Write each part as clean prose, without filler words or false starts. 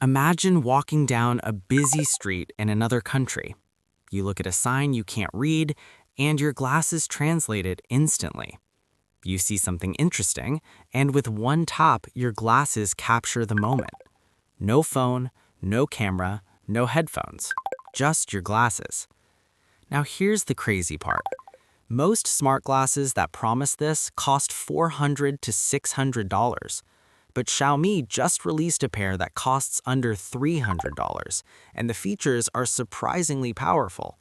Imagine walking down a busy street in another country. You look at a sign you can't read, and your glasses translate it instantly. You see something interesting, and with one tap, your glasses capture the moment. No phone, no camera, no headphones, just your glasses. Now here's the crazy part. Most smart glasses that promise this cost $400 to $600. But Xiaomi just released a pair that costs under $300, and the features are surprisingly powerful.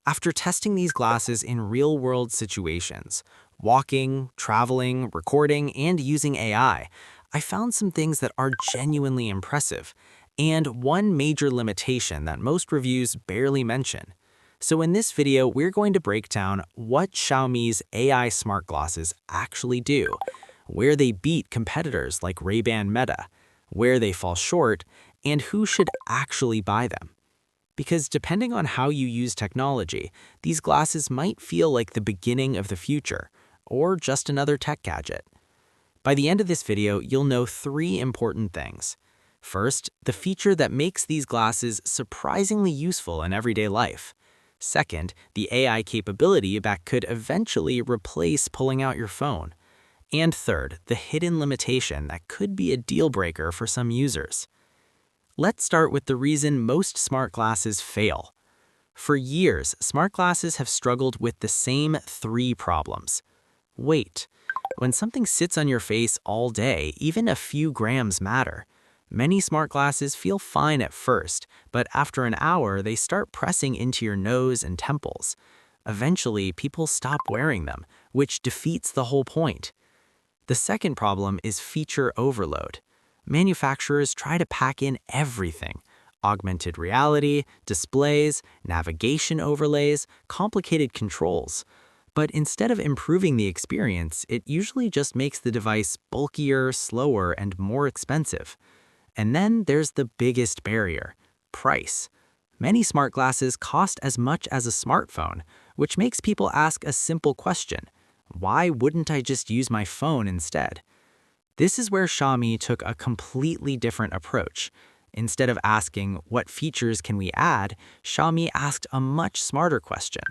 After testing these glasses in real-world situations, walking, traveling, recording, and using AI, I found some things that are genuinely impressive, and one major limitation that most reviews barely mention. So in this video, we're going to break down what Xiaomi's AI smart glasses actually do, where they beat competitors like Ray-Ban Meta, where they fall short, and who should actually buy them. Because depending on how you use technology, these glasses might feel like the beginning of the future, or just another tech gadget. By the end of this video, you'll know three important things. First, the feature that makes these glasses surprisingly useful in everyday life. Second, the AI capability that could eventually replace pulling out your phone. And third, the hidden limitation that could be a deal breaker for some users. Let's start with the reason most smart glasses fail. For years, smart glasses have struggled with the same three problems. Weight. When something sits on your face all day, even a few grams matter. Many smart glasses feel fine at first, but after an hour, they start pressing into your nose and temples. Eventually, people stop wearing them, which defeats the whole point. The second problem is feature overload. Manufacturers try to pack in everything: augmented reality, displays, navigation overlays, complicated controls. But instead of improving the experience, it usually just makes the device bulkier, slower, and more expensive. And then there's the biggest barrier: price. Many smart glasses cost as much as a smartphone, which makes people ask a simple question: why wouldn't I just use my phone instead? This is where Xiaomi took a completely different approach. Instead of asking, what features can we add, Xiaomi asked a much smarter question: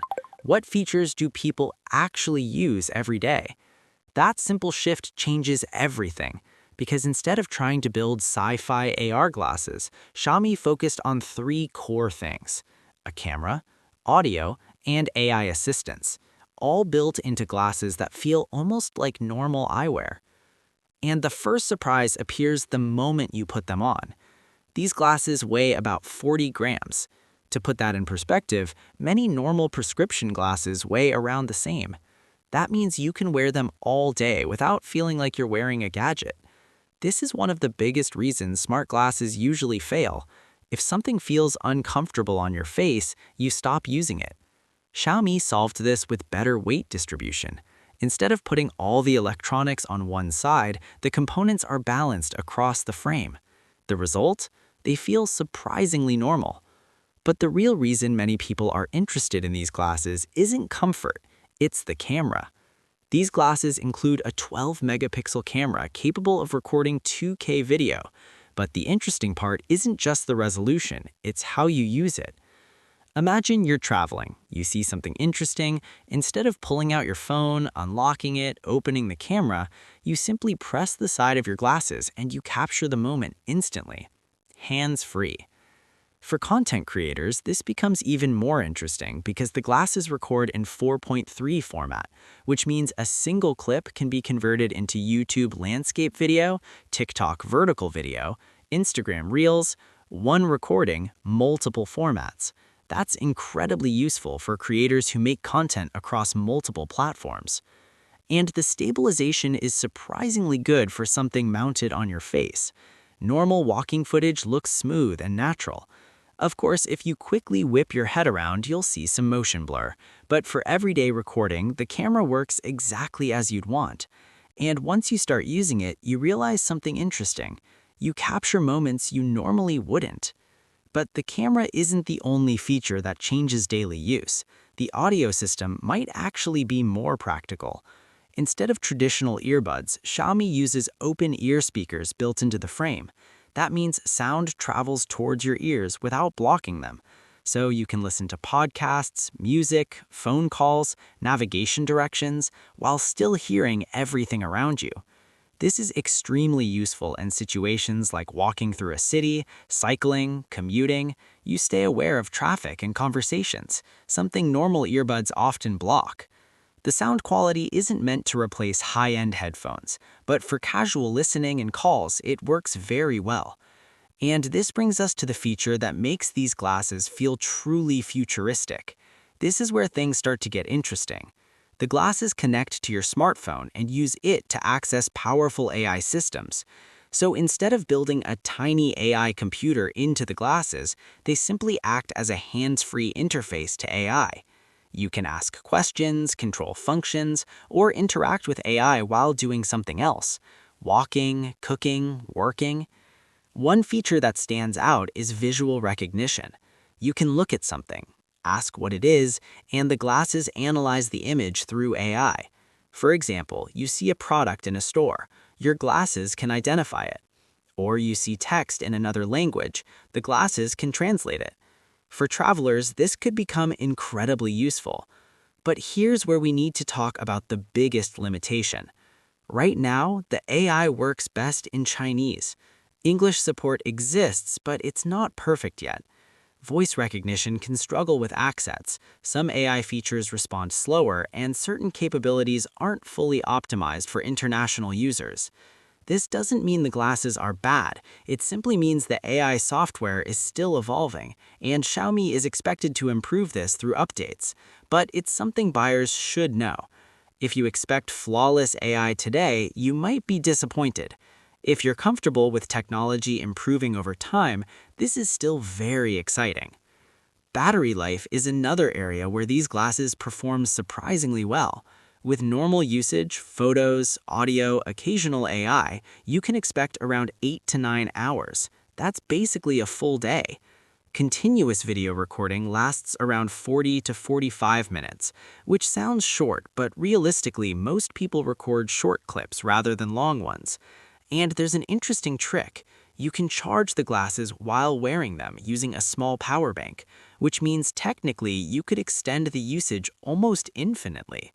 what features do people actually use every day? That simple shift changes everything, because instead of trying to build sci-fi AR glasses, Xiaomi focused on three core things: a camera, audio, and AI assistance, all built into glasses that feel almost like normal eyewear. And the first surprise appears the moment you put them on. These glasses weigh about 40 grams. To put that in perspective, many normal prescription glasses weigh around the same. That means you can wear them all day without feeling like you're wearing a gadget. This is one of the biggest reasons smart glasses usually fail. If something feels uncomfortable on your face, you stop using it. Xiaomi solved this with better weight distribution. Instead of putting all the electronics on one side, the components are balanced across the frame. The result? They feel surprisingly normal. But the real reason many people are interested in these glasses isn't comfort, it's the camera. These glasses include a 12-megapixel camera capable of recording 2K video. But the interesting part isn't just the resolution, it's how you use it. Imagine you're traveling, you see something interesting. Instead of pulling out your phone, unlocking it, opening the camera, you simply press the side of your glasses and you capture the moment instantly. Hands-free. For content creators, this becomes even more interesting because the glasses record in 4.3 format, which means a single clip can be converted into YouTube landscape video, TikTok vertical video, Instagram Reels, one recording, multiple formats. That's incredibly useful for creators who make content across multiple platforms. And the stabilization is surprisingly good for something mounted on your face. Normal walking footage looks smooth and natural. Of course, if you quickly whip your head around, you'll see some motion blur. But for everyday recording, the camera works exactly as you'd want. And once you start using it, you realize something interesting. You capture moments you normally wouldn't. But the camera isn't the only feature that changes daily use. The audio system might actually be more practical. Instead of traditional earbuds, Xiaomi uses open-ear speakers built into the frame. That means sound travels towards your ears without blocking them. So you can listen to podcasts, music, phone calls, navigation directions, while still hearing everything around you. This is extremely useful in situations like walking through a city, cycling, commuting. You stay aware of traffic and conversations, something normal earbuds often block. The sound quality isn't meant to replace high-end headphones, but for casual listening and calls, it works very well. And this brings us to the feature that makes these glasses feel truly futuristic. This is where things start to get interesting. The glasses connect to your smartphone and use it to access powerful AI systems. So instead of building a tiny AI computer into the glasses, they simply act as a hands-free interface to AI. You can ask questions, control functions, or interact with AI while doing something else, walking, cooking, working. One feature that stands out is visual recognition. You can look at something, ask what it is, and the glasses analyze the image through AI. For example, you see a product in a store. Your glasses can identify it. Or you see text in another language. The glasses can translate it. For travelers, this could become incredibly useful. But here's where we need to talk about the biggest limitation. Right now, the AI works best in Chinese. English support exists, but it's not perfect yet. Voice recognition can struggle with accents, some AI features respond slower, and certain capabilities aren't fully optimized for international users. This doesn't mean the glasses are bad, it simply means the AI software is still evolving, and Xiaomi is expected to improve this through updates. But it's something buyers should know. If you expect flawless AI today, you might be disappointed. If you're comfortable with technology improving over time, this is still very exciting. Battery life is another area where these glasses perform surprisingly well. With normal usage, photos, audio, occasional AI, you can expect around 8 to 9 hours. That's basically a full day. Continuous video recording lasts around 40 to 45 minutes, which sounds short, but realistically, most people record short clips rather than long ones. And there's an interesting trick. You can charge the glasses while wearing them using a small power bank, which means technically you could extend the usage almost infinitely.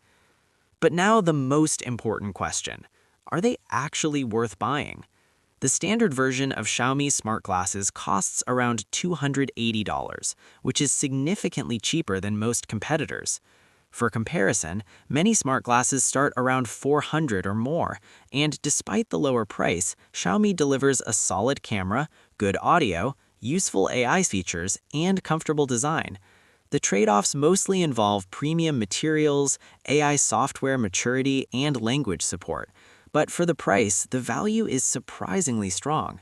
But now the most important question. Are they actually worth buying? The standard version of Xiaomi Smart Glasses costs around $280, which is significantly cheaper than most competitors. For comparison, many smart glasses start around $400 or more, and despite the lower price, Xiaomi delivers a solid camera, good audio, useful AI features, and comfortable design. The trade-offs mostly involve premium materials, AI software maturity, and language support. But for the price, the value is surprisingly strong.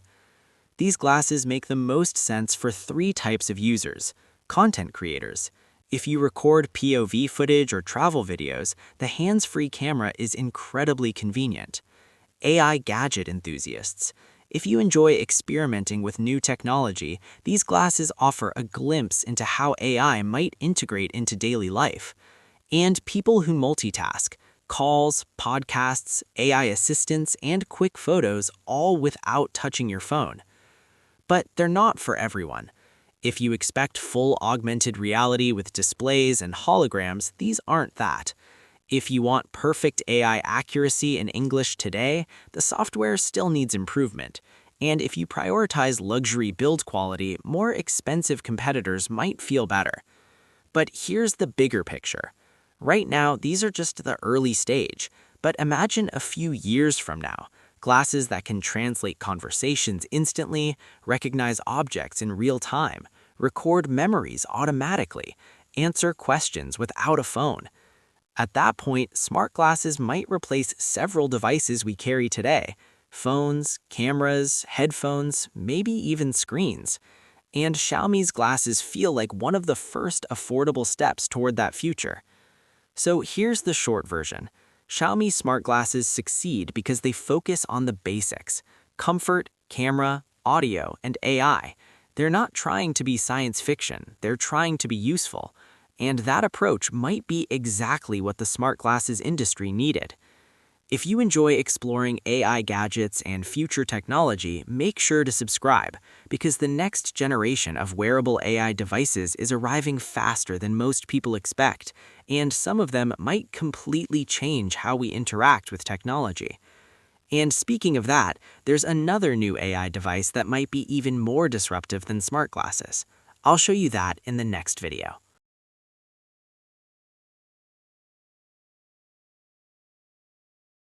These glasses make the most sense for three types of users. Content creators. If you record POV footage or travel videos, the hands-free camera is incredibly convenient. AI gadget enthusiasts. If you enjoy experimenting with new technology, these glasses offer a glimpse into how AI might integrate into daily life. And people who multitask. Calls, podcasts, AI assistants, and quick photos, all without touching your phone. But they're not for everyone. If you expect full augmented reality with displays and holograms, these aren't that. If you want perfect AI accuracy in English today, the software still needs improvement. And if you prioritize luxury build quality, more expensive competitors might feel better. But here's the bigger picture. Right now, these are just the early stage, but imagine a few years from now. Glasses that can translate conversations instantly, recognize objects in real time, record memories automatically, answer questions without a phone. At that point, smart glasses might replace several devices we carry today: phones, cameras, headphones, maybe even screens. And Xiaomi's glasses feel like one of the first affordable steps toward that future. So here's the short version. Xiaomi smart glasses succeed because they focus on the basics: comfort, camera, audio, and AI. They're not trying to be science fiction, they're trying to be useful. And that approach might be exactly what the smart glasses industry needed. If you enjoy exploring AI gadgets and future technology, make sure to subscribe, because the next generation of wearable AI devices is arriving faster than most people expect, and some of them might completely change how we interact with technology. And speaking of that, there's another new AI device that might be even more disruptive than smart glasses. I'll show you that in the next video.